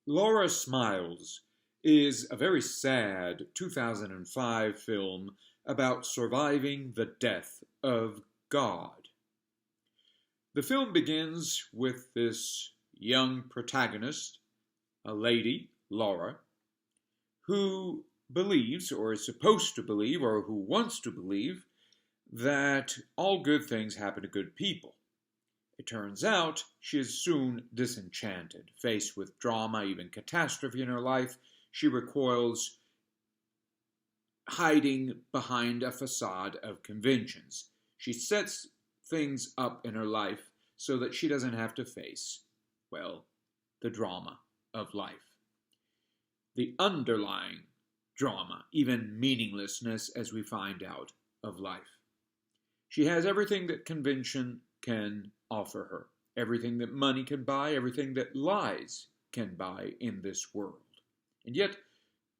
Laura Smiles is a very sad 2005 film about surviving the death of God. The film begins with this young protagonist, a lady, Laura, who believes, or is supposed to believe, or who wants to believe, that all good things happen to good people. It turns out she is soon disenchanted. Faced with drama, even catastrophe in her life, she recoils, hiding behind a facade of conventions. She sets things up in her life so that she doesn't have to face, well, the drama of life. The underlying drama, even meaninglessness, as we find out, of life. She has everything that convention can offer her, everything that money can buy, everything that lies can buy in this world. And yet,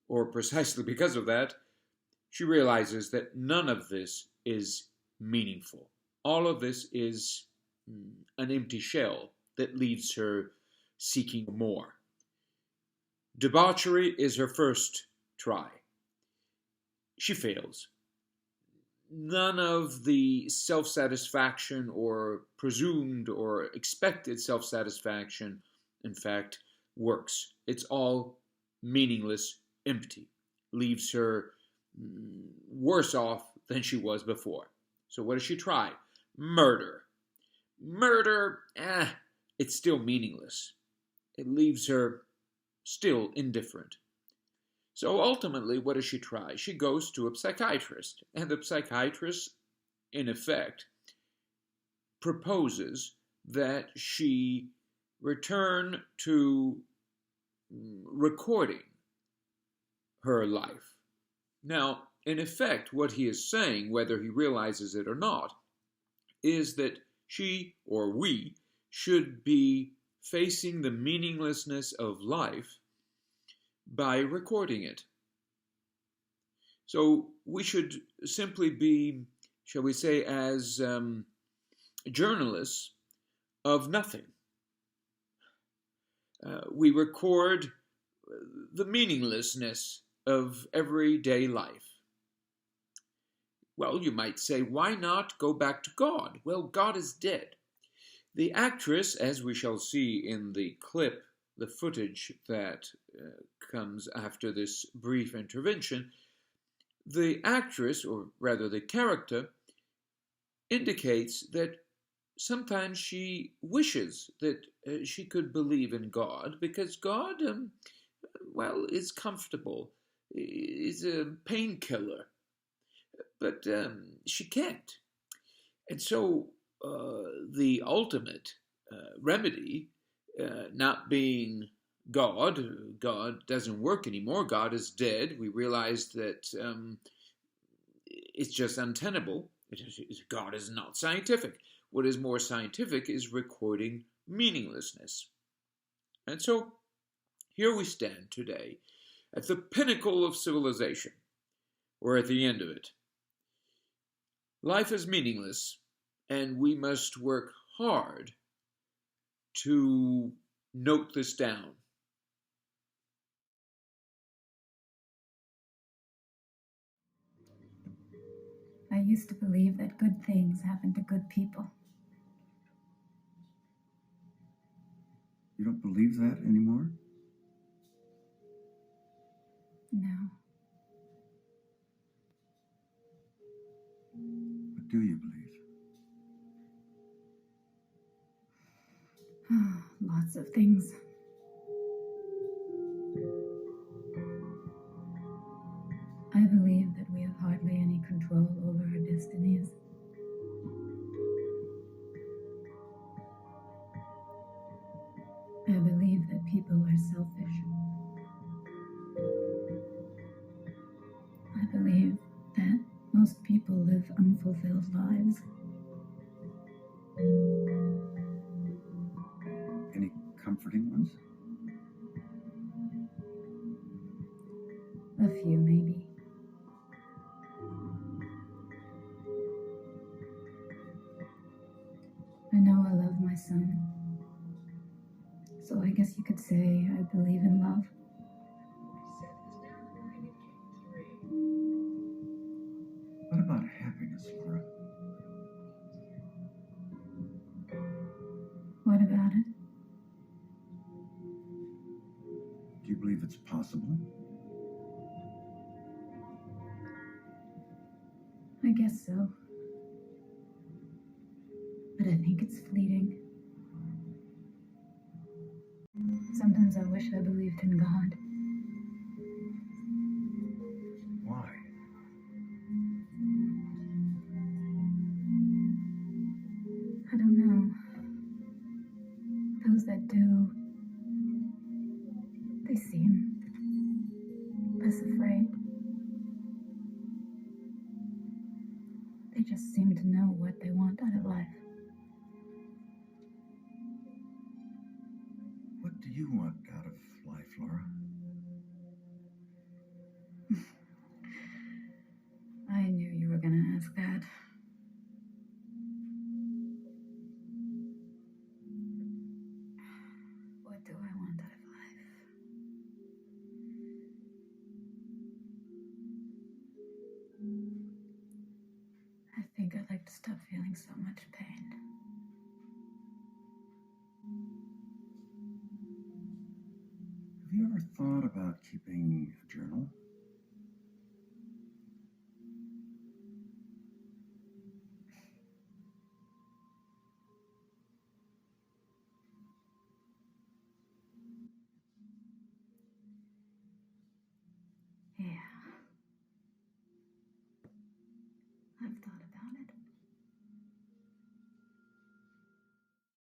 or precisely because of that, she realizes that none of this is meaningful. All of this is an empty shell that leaves her seeking more. Debauchery is her first try. She fails. None of the self-satisfaction or presumed or expected self-satisfaction, in fact, works. It's all meaningless, empty. Leaves her worse off than she was before. So what does she try? Murder. Murder, it's still meaningless. It leaves her still indifferent. So ultimately, what does she try? She goes to a psychiatrist, and the psychiatrist, in effect, proposes that she return to recording her life. Now, in effect, what he is saying, whether he realizes it or not, is that she or we should be facing the meaninglessness of life by recording it. So we should simply be, shall we say, as journalists of nothing. We record the meaninglessness of everyday life. Well, you might say, why not go back to God? Well, God is dead. The actress, as we shall see in the clip, the footage that comes after this brief intervention, the actress, or rather the character, indicates that sometimes she wishes that she could believe in God because God, is comfortable, is a painkiller, but she can't. And so the ultimate remedy, not being God doesn't work anymore, God is dead. We realize that it's just untenable. God is not scientific. What is more scientific is recording meaninglessness. And so here we stand today at the pinnacle of civilization, or at the end of it. Life is meaningless, and we must work hard to note this down. I used to believe that good things happen to good people. You don't believe that anymore? No. What do you believe? Lots of things. I believe that we have hardly any control over our destinies. I believe that people are selfish. I believe that most people live unfulfilled lives. Any comforting ones? A few, maybe. I know I love my son, so I guess guess you could say I believe in love. What about happiness, Laura? What about it? Do you believe it's possible? I guess so. But I think it's fleeting. Sometimes I wish I believed in God. Why? I don't know. Those that do, they seem less afraid. They just seem to know what they want out of life. What do you want out of life, Laura? I knew you were going to ask that. What do I want out of life? I think I'd like to stop feeling so much pain. Have you ever thought about keeping a journal?